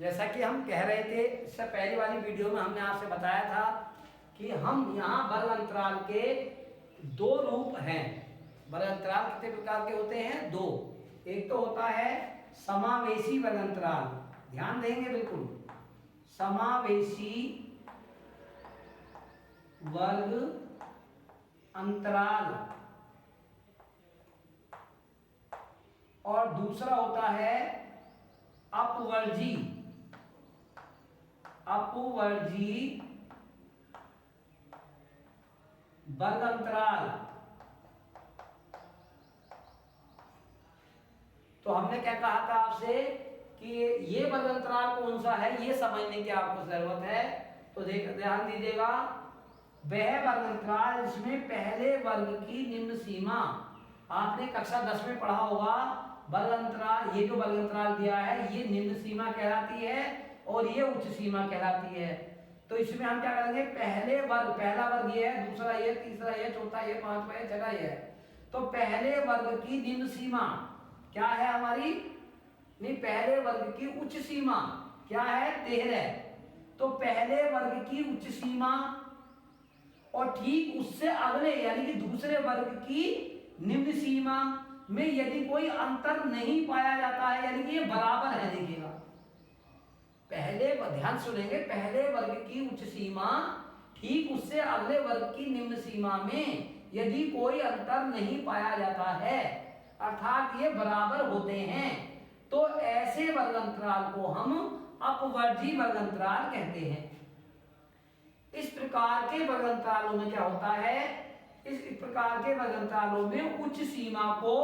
जैसा कि हम कह रहे थे इससे पहली वाली वीडियो में हमने आपसे बताया था कि हम यहाँ वर्ग अंतराल के दो रूप हैं। वर्ग अंतराल कितने प्रकार के होते हैं? दो। एक तो होता है समावेशी वर्ग अंतराल, ध्यान देंगे बिल्कुल, समावेशी वर्ग अंतराल। और दूसरा होता है अपवर्जी वर्ग अंतराल। तो हमने क्या कहा था आपसे कि ये वर्ग अंतराल कौन सा है, ये समझने की आपको जरूरत है। तो ध्यान दीजिएगा, वह वर्ग अंतराल जिसमें पहले वर्ग की निम्न सीमा, आपने कक्षा 10 में पढ़ा होगा, वर्ग अंतराल, ये जो वर्ग अंतराल दिया है ये निम्न सीमा कहलाती है और ये उच्च सीमा कहलाती है। तो इसमें हम क्या करेंगे, पहले वर्ग, पहला वर्ग ये है, दूसरा ये, तीसरा ये, चौथा ये, पांचवा ये, छठा ये है। तो पहले वर्ग की निम्न सीमा क्या है हमारी? नहीं, पहले वर्ग की उच्च सीमा क्या है? 13। तो पहले वर्ग की उच्च सीमा और ठीक उससे अगले यानी कि दूसरे वर्ग की निम्न सीमा में यदि कोई अंतर नहीं पाया जाता है, यानी कि ये बराबर है, देखिएगा पहले, ध्यान सुनेंगे, पहले वर्ग की उच्च सीमा ठीक उससे अगले वर्ग की निम्न सीमा में यदि कोई अंतर नहीं पाया जाता है, अर्थात ये बराबर होते हैं, तो ऐसे वर्ग अंतराल को हम अपवर्जी वर्ग अंतराल कहते हैं। इस प्रकार के वर्ग अंतरालों में क्या होता है, इस प्रकार के वर्ग अंतरालों में उच्च सीमा को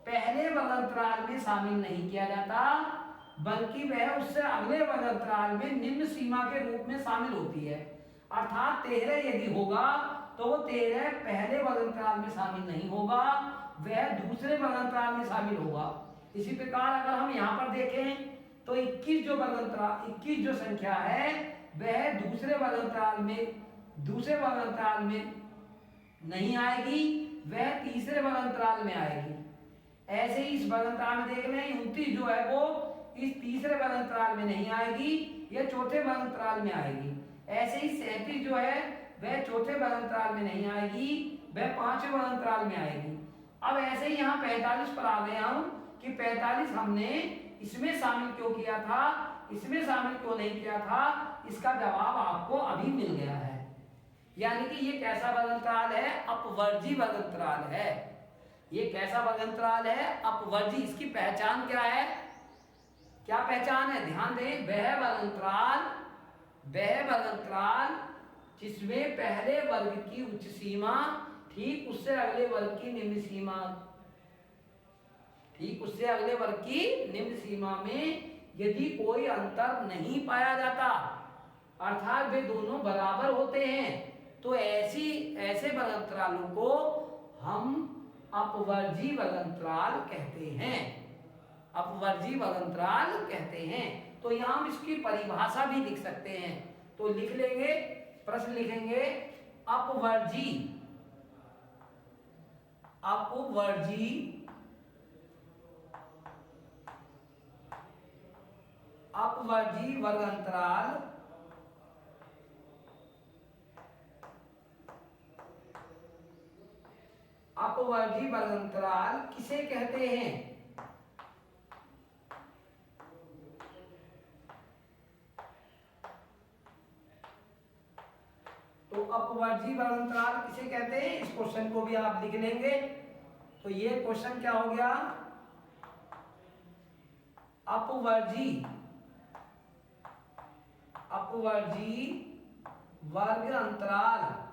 पहले वर्ग अंतराल में शामिल नहीं किया जाता, बल्कि वह उससे अगले वर्ग अंतराल में निम्न सीमा के रूप में शामिल होती है। अर्थात 13 यदि होगा तो वो 13 पहले वर्ग अंतराल में शामिल नहीं होगा, वह दूसरे वर्ग अंतराल में शामिल होगा। इसी प्रकार अगर हम यहाँ पर देखें तो 21 जो वर्ग अंतराल, 21 जो संख्या है वह दूसरे वर्ग अंतराल में नहीं आएगी, वह तीसरे वर्ग अंतराल में आएगी। ऐसे ही इस वर्ग अंतराल में देख लें, 29 जो है वो इस तीसरे वर्ग अंतराल में नहीं आएगी, यह चौथे वर्ग अंतराल में आएगी। ऐसे ही 37 जो है वह चौथे वर्ग अंतराल में नहीं आएगी, वह पांचवें वर्ग अंतराल में आएगी। अब ऐसे ही यहाँ 45 पर आ गए हम कि 45 हमने इसमें शामिल क्यों किया था, इसमें शामिल क्यों नहीं किया था, इसका जवाब आपको अभी मिल गया है। यानी कि ये कैसा वर्ग अंतराल है? अपवर्जी वर्ग अंतराल है। ये कैसा वर्ग अंतराल है? अपवर्जी। इसकी पहचान क्या है? क्या पहचान है? ध्यान दें, वह वर्ग अंतराल जिसमें पहले वर्ग की उच्च सीमा ठीक उससे अगले वर्ग की निम्न सीमा, ठीक उससे अगले वर्ग की निम्न सीमा में यदि कोई अंतर नहीं पाया जाता, अर्थात वे दोनों बराबर होते हैं, तो ऐसे वर्ग अंतरालों को हम अपवर्जी वर्ग अंतराल कहते हैं। अपवर्जी वर्ग अंतराल कहते हैं। तो यहां हम इसकी परिभाषा भी लिख सकते हैं। तो लिख लेंगे, प्रश्न लिखेंगे, अपवर्जी वर्ग अंतराल अपवर्जी वर्ग अंतराल किसे कहते हैं? तो अपवर्जी वर्ग अंतराल किसे कहते हैं, इस क्वेश्चन को भी आप लिख लेंगे। तो ये क्वेश्चन क्या हो गया? अपवर्जी वर्ग अंतराल।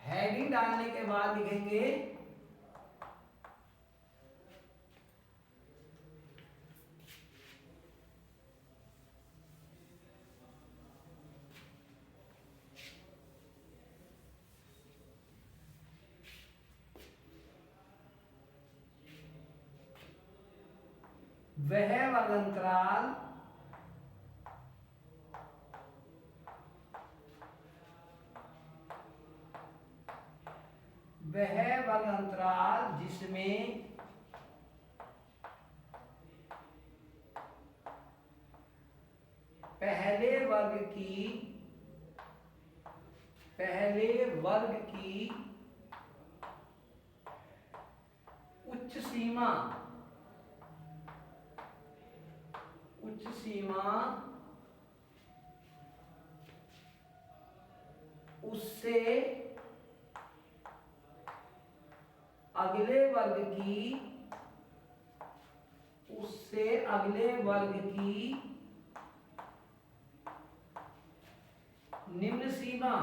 हेडिंग डालने के बाद लिखेंगे वह वर्ग अंतराल जिसमें पहले वर्ग की उच्च सीमा उससे अगले वर्ग की निम्न सीमा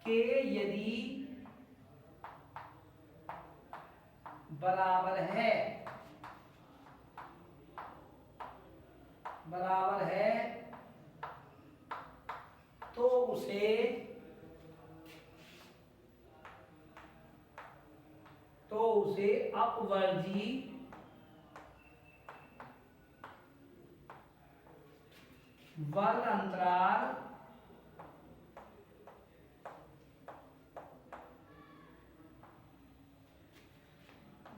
के यदि बराबर है तो उसे अपवर्जी वर्ग अंतराल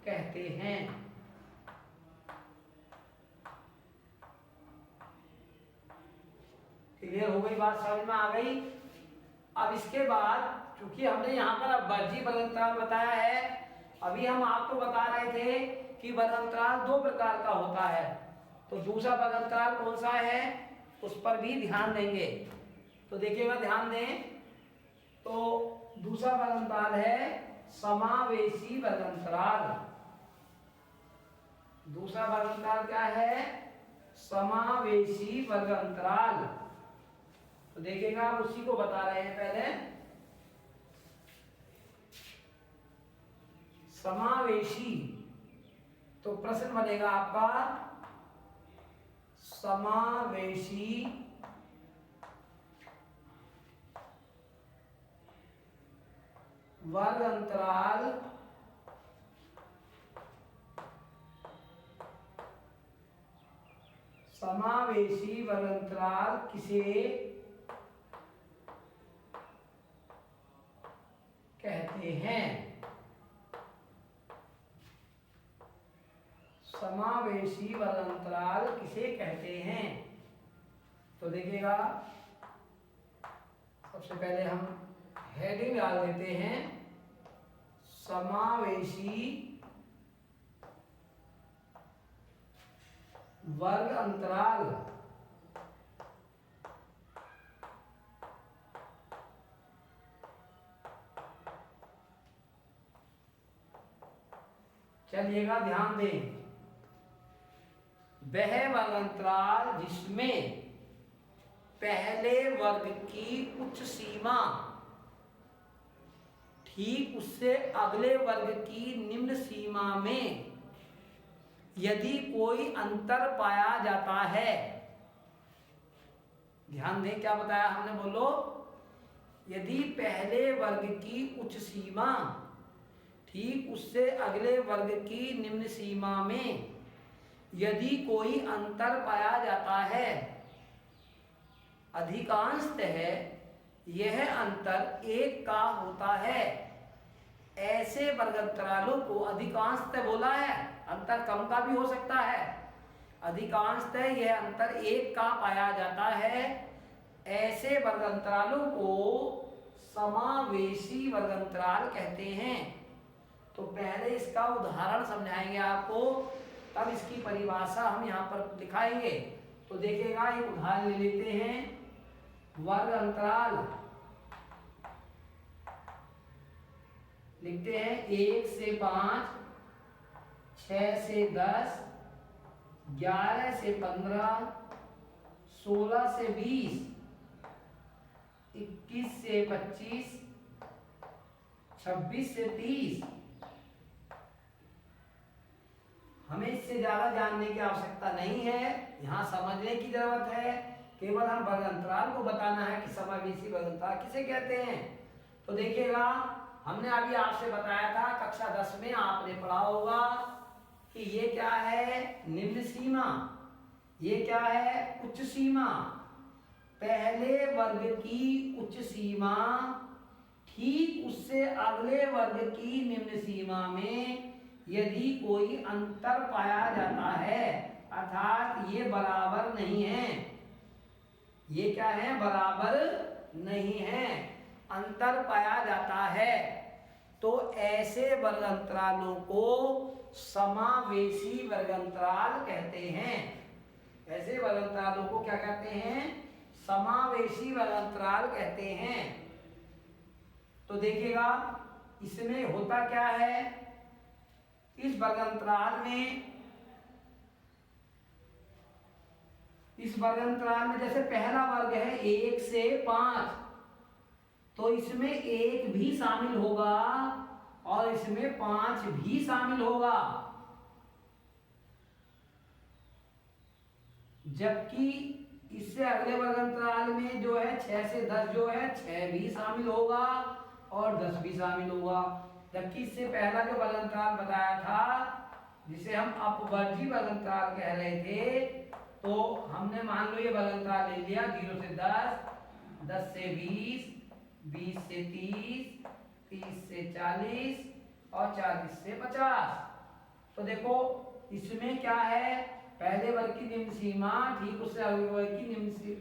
कहते हैं। क्लियर हो गई बात, समझ में आ गई। अब इसके बाद चूंकि हमने यहाँ पर अपवर्जी वर्ग अंतराल बताया है, अभी हम आपको बता रहे थे कि वर्ग अंतराल दो प्रकार का होता है, तो दूसरा वर्ग अंतराल कौन सा है उस पर भी ध्यान देंगे। तो देखिएगा, ध्यान दें, तो दूसरा वर्ग अंतराल है समावेशी वर्ग अंतराल। दूसरा वर्ग अंतराल क्या है? समावेशी वर्ग अंतराल। तो देखिएगा, आप उसी को बता रहे हैं पहले। समावेशी, तो प्रश्न बनेगा आपका समावेशी वर्ग अंतराल किसे कहते हैं? समावेशी वर्ग अंतराल किसे कहते हैं? तो देखिएगा, सबसे पहले हम हेडिंग डाल देते हैं, समावेशी वर्ग अंतराल। चलिएगा, ध्यान दें, वह वर्ग अंतराल जिसमें पहले वर्ग की उच्च सीमा ठीक उससे अगले वर्ग की निम्न सीमा में यदि कोई अंतर पाया जाता है। ध्यान दें, क्या बताया हमने, बोलो। यदि पहले वर्ग की उच्च सीमा ठीक उससे अगले वर्ग की निम्न सीमा में यदि कोई अंतर पाया जाता है, अधिकांशतः यह अंतर एक का होता है, ऐसे वर्ग अंतरालों को अधिकांशतः बोला है, अंतर कम का भी हो सकता है, अधिकांशतः यह अंतर एक का पाया जाता है, ऐसे वर्ग अंतरालों को समावेशी वर्ग अंतराल कहते हैं। तो पहले इसका उदाहरण समझाएंगे आपको, तब इसकी परिभाषा हम यहाँ पर दिखाएंगे। तो देखिएगा, एक उदाहरण ले लेते हैं। वर्ग अंतराल लिखते हैं 1 से 5, 6 से 10, 11 से 15, 16 से 20, 21 से 25, 26 से 30। हमें इससे ज्यादा जानने की आवश्यकता नहीं है, यहाँ समझने की जरूरत है। केवल हम वर्ग अंतराल को बताना है कि समावेशी वर्ग अंतराल किसे कहते हैं। तो देखिएगा, हमने अभी आपसे बताया था, कक्षा 10 में आपने पढ़ा होगा कि ये क्या है, निम्न सीमा, ये क्या है, उच्च सीमा। पहले वर्ग की उच्च सीमा ठीक उससे अगले वर्ग की निम्न सीमा में यदि कोई अंतर पाया जाता है, अर्थात ये बराबर नहीं है, ये क्या है, बराबर नहीं है, अंतर पाया जाता है, तो ऐसे वर्ग अंतरालों को समावेशी वर्ग अंतराल कहते हैं। ऐसे वर्ग अंतरालों को क्या कहते हैं, समावेशी वर्ग अंतराल कहते हैं। तो देखिएगा इसमें होता क्या है, इस वर्ग अंतराल में, इस वर्ग अंतराल में जैसे पहला वर्ग है 1 से 5, तो इसमें 1 भी शामिल होगा और इसमें 5 भी शामिल होगा, जबकि इससे अगले वर्ग अंतराल में जो है 6 से 10 जो है 6 भी शामिल होगा और 10 भी शामिल होगा। जबकि इससे पहला जो वर्ग अंतराल बताया था जिसे हम अपवर्जी वर्ग अंतराल कह रहे थे, तो हमने मान लो ये वर्ग अंतराल ले लिया 0 से 10, 10 से 20, 20 से 30, 30 से 40 और 40 से 50। तो देखो इसमें क्या है, पहले वर्ग की निम्न सीमा ठीक उससे अगले वर्ग की निम्न सीमा,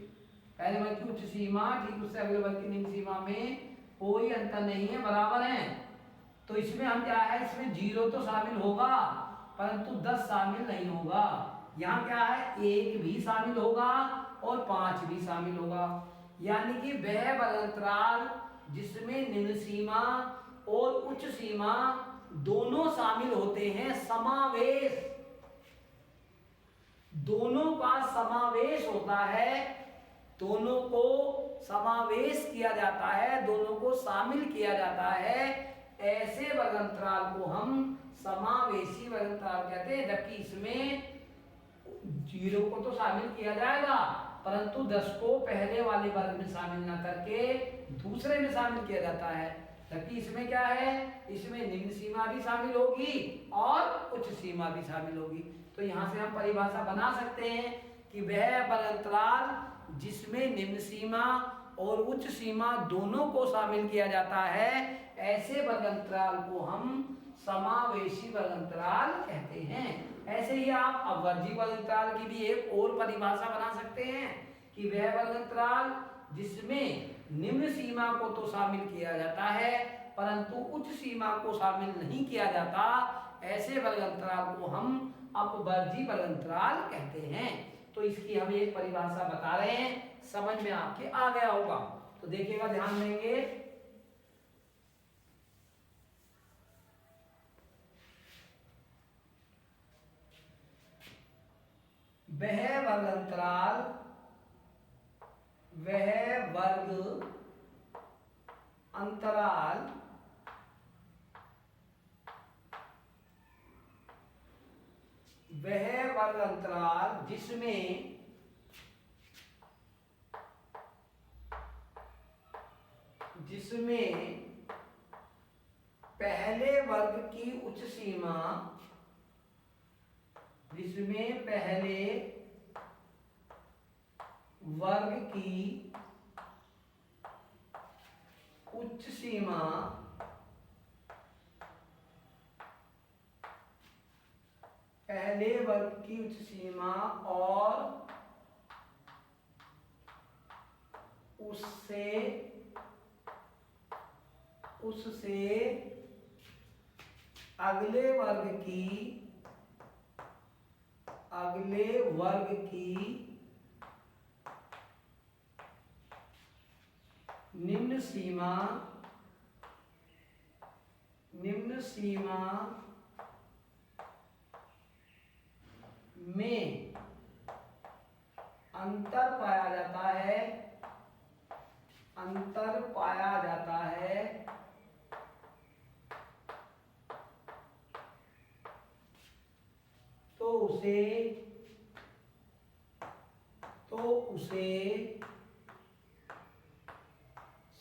पहले वर्ग की उच्च सीमा ठीक उससे अगले वर्ग की निम्न सीमा में कोई अंतर नहीं है, बराबर है। तो इसमें हम क्या है, इसमें 0 तो शामिल होगा परंतु 10 शामिल नहीं होगा। यहाँ क्या है, 1 भी शामिल होगा और 5 भी शामिल होगा। यानी कि वह वर्ग अंतराल जिसमें निम्न सीमा और उच्च सीमा दोनों शामिल होते हैं, समावेश, दोनों का समावेश होता है, दोनों को समावेश किया जाता है, दोनों को शामिल किया जाता है, ऐसे वर्ग अंतराल को हम समावेशी वर्ग अंतराल कहते हैं। जबकि इसमें 0 को तो शामिल किया जाएगा परंतु 10 को पहले वाले वर्ग में शामिल ना करके दूसरे में शामिल किया जाता है। जबकि इसमें क्या है, इसमें निम्न सीमा भी शामिल होगी और उच्च सीमा भी शामिल होगी। तो यहाँ से हम परिभाषा बना सकते हैं कि वह वर्ग अंतराल जिसमें निम्न सीमा और उच्च सीमा दोनों को शामिल किया जाता है, ऐसे वर्ग अंतराल को हम समावेशी वर्ग अंतराल कहते हैं। ऐसे ही आप अपवर्जी वर्ग अंतराल की भी एक और परिभाषा बना सकते हैं कि वह वर्ग अंतराल जिसमें निम्न सीमा को तो शामिल किया जाता है परंतु उच्च सीमा को शामिल नहीं किया जाता, ऐसे वर्ग अंतराल को हम अपवर्जी वर्ग अंतराल कहते हैं। तो इसकी हम एक परिभाषा बता रहे हैं, समझ में आपके आ गया होगा। तो देखिएगा, ध्यान देंगे, वह वर्ग अंतराल, वह वर्ग अंतराल वह वर्ग अंतराल जिसमें पहले वर्ग की उच्च सीमा, जिसमें पहले वर्ग की उच्च सीमा पहले वर्ग की उच्च सीमा और उससे अगले वर्ग की निम्न सीमा में अंतर पाया जाता है, तो उसे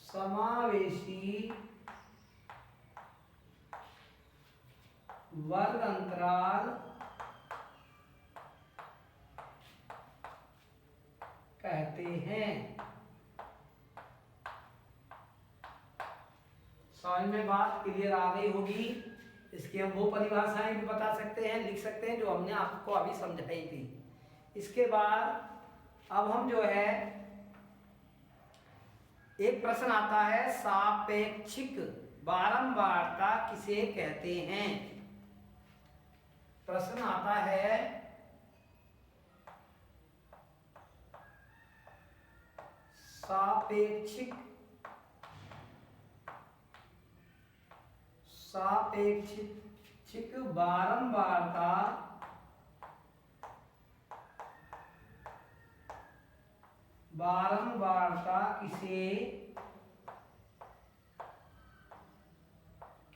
समावेशी वर्ग अंतराल कहते हैं। समझ में बात क्लियर आ गई होगी। इसकी हम वो परिभाषाएं भी बता सकते हैं, लिख सकते हैं जो हमने आपको अभी समझाई थी। इसके बाद अब हम जो है एक प्रश्न आता है, सापेक्षिक बारंबारता किसे कहते हैं। प्रश्न आता है सापेक्षिक बारंबारता किसे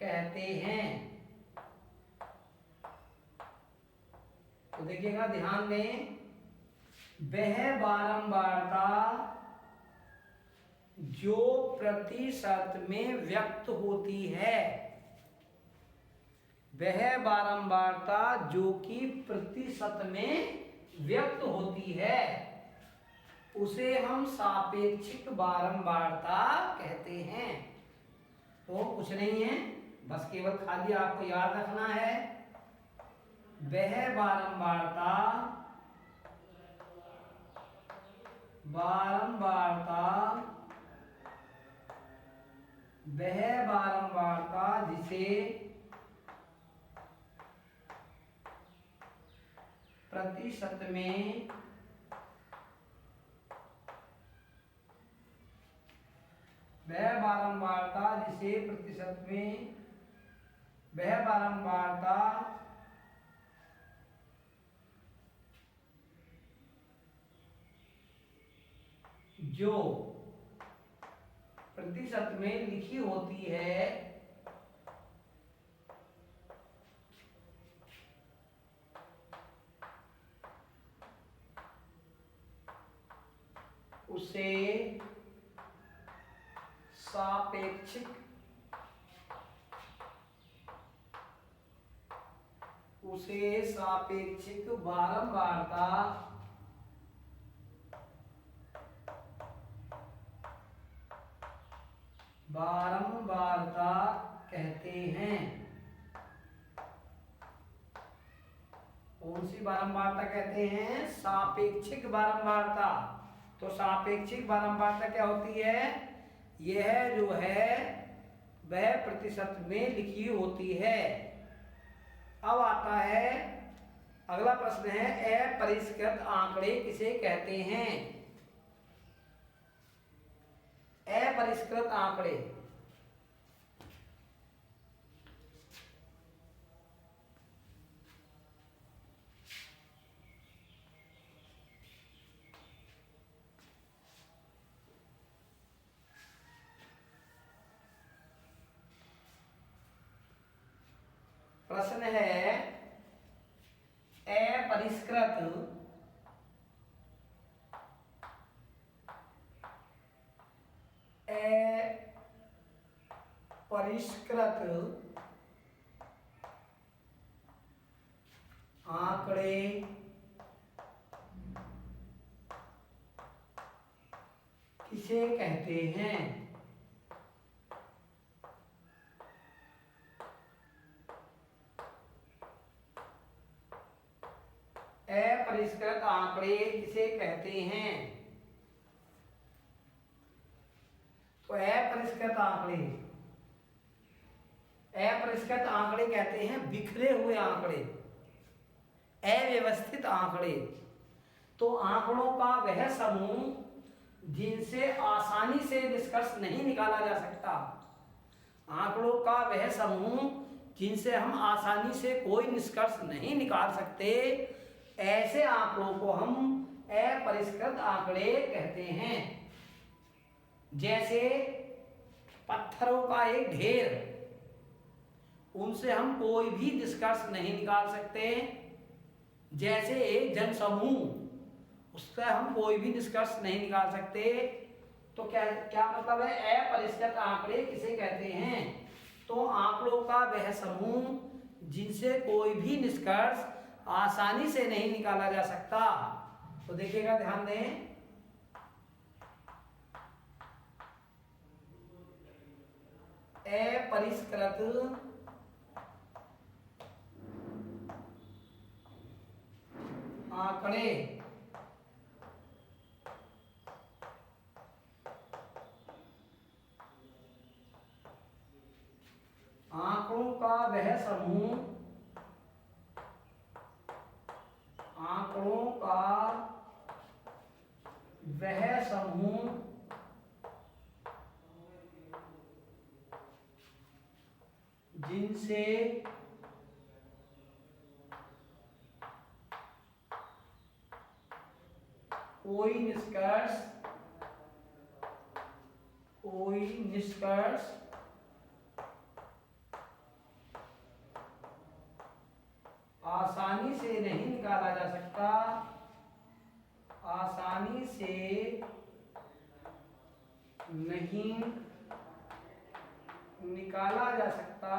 कहते हैं। तो देखिएगा, ध्यान दें, वह बारंबारता जो प्रतिशत में व्यक्त होती है, वह बारंबारता जो कि प्रतिशत में व्यक्त होती है, उसे हम सापेक्षिक बारंबारता कहते हैं। तो कुछ नहीं है, बस केवल खाली आपको याद रखना है, वह बारंबारता जिसे प्रतिशत में वह बारंबारता जो प्रतिशत में लिखी होती है, उसे सापेक्षिक बारंबारता कहते हैं। कौन सी बारंबारता कहते हैं? सापेक्षिक बारंबारता। तो सापेक्षिक बारंबारता क्या होती है? यह जो है वह प्रतिशत में लिखी होती है। अब आता है अगला प्रश्न है, अपरिष्कृत आंकड़े किसे कहते हैं? अपरिष्कृत आंकड़े, प्रश्न है अपरिष्कृत आंकड़े किसे कहते हैं? अपरिष्कृत आंकड़े किसे कहते हैं? तो अपरिष्कृत आंकड़े कहते हैं बिखरे हुए आंकड़े, अव्यवस्थित आंकड़े। तो आंकड़ों का वह समूह जिनसे आसानी से निष्कर्ष नहीं निकाला जा सकता, आंकड़ों का वह समूह जिनसे हम आसानी से कोई निष्कर्ष नहीं निकाल सकते, ऐसे आंकड़ों को हम अपरिष्कृत आंकड़े कहते हैं। जैसे पत्थरों का एक ढेर, उनसे हम कोई भी निष्कर्ष नहीं निकाल सकते। जैसे एक जनसमूह, उससे हम कोई भी निष्कर्ष नहीं निकाल सकते। तो क्या मतलब है? अपरिष्कृत आंकड़े किसे कहते हैं? तो आंकड़ों का वह समूह जिनसे कोई भी निष्कर्ष आसानी से नहीं निकाला जा सकता। तो देखिएगा, ध्यान दें, अपरिष्कृत आंकड़े आंकड़ों का वह समूह, आंकड़ों का वह समूह जिनसे कोई निष्कर्ष आसानी से नहीं निकाला जा सकता, आसानी से नहीं निकाला जा सकता,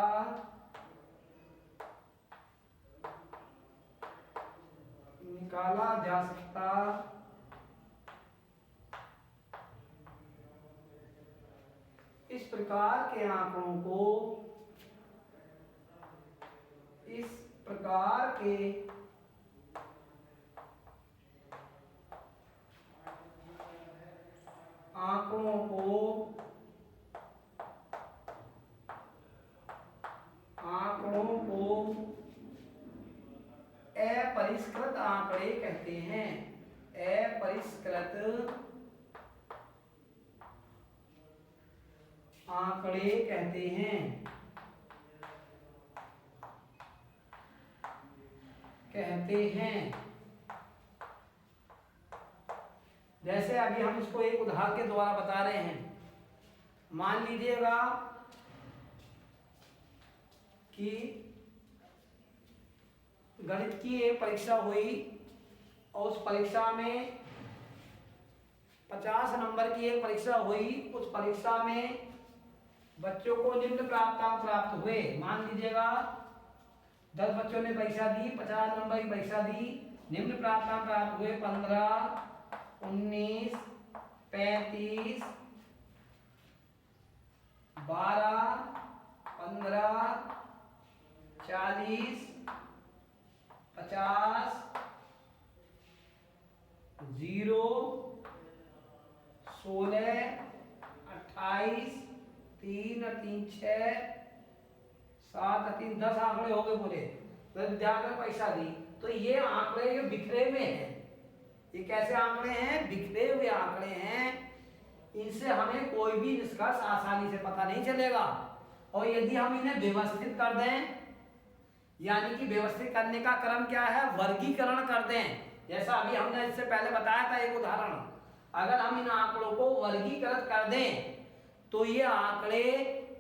निकाला जा सकता इस प्रकार के आंकड़ों को, इस प्रकार के आंकड़ों को अपरिष्कृत आंकड़े कहते हैं। अपरिष्कृत आंकड़े कहते हैं, जैसे अभी हम इसको एक उदाहरण के द्वारा बता रहे हैं। मान लीजिएगा कि गणित की एक परीक्षा हुई और उस परीक्षा में 50 नंबर की एक परीक्षा हुई। उस परीक्षा में बच्चों को निम्न प्राप्त हुए। मान लीजिएगा 10 बच्चों ने परीक्षा दी, 50 नंबर की परीक्षा दी। निम्न प्राप्त हुए 15, 19, 35, 12, 15, 40, 50, 0, 16, 28, 3 और 3 6, 7 और 3 10 आंकड़े हो गए पूरे। तो विद्यार्थी ने परीक्षा दी। तो ये आंकड़े बिखरे हुए हैं। ये कैसे आंकड़े हैं? बिखरे हुए आंकड़े हैं। इनसे हमें कोई भी निष्कर्ष आसानी से पता नहीं चलेगा। और यदि हम इन्हें व्यवस्थित कर दें, यानी कि व्यवस्थित करने का क्रम क्या है? वर्गीकरण कर दें। जैसा अभी हमने इससे पहले बताया था एक उदाहरण। अगर हम इन आंकड़ों को वर्गीकृत कर दें तो ये आंकड़े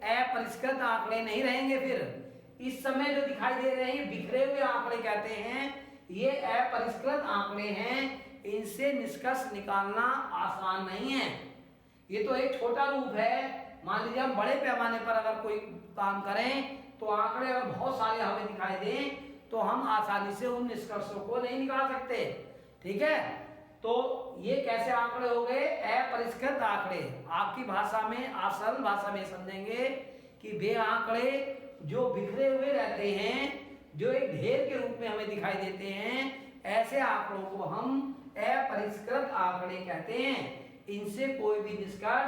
अपरिष्कृत आंकड़े नहीं रहेंगे। फिर इस समय जो दिखाई दे रहे हैं बिखरे हुए आंकड़े कहते हैं। ये अपरिष्कृत आंकड़े हैं, इनसे निष्कर्ष निकालना आसान नहीं है। ये तो एक छोटा रूप है। मान लीजिए हम बड़े पैमाने पर अगर कोई काम करें तो आंकड़े अगर बहुत सारे हमें दिखाई दें तो हम आसानी से उन निष्कर्षों को नहीं निकाल सकते। ठीक है, तो ये कैसे आंकड़े हो गए? अपरिष्कृत आंकड़े। आपकी भाषा में, आप सरल भाषा में समझेंगे कि वे आंकड़े जो बिखरे हुए रहते हैं, जो एक ढेर के रूप में हमें दिखाई देते हैं, ऐसे आंकड़ों को हम अपरिष्कृत आंकड़े कहते हैं। इनसे कोई भी निष्कर्ष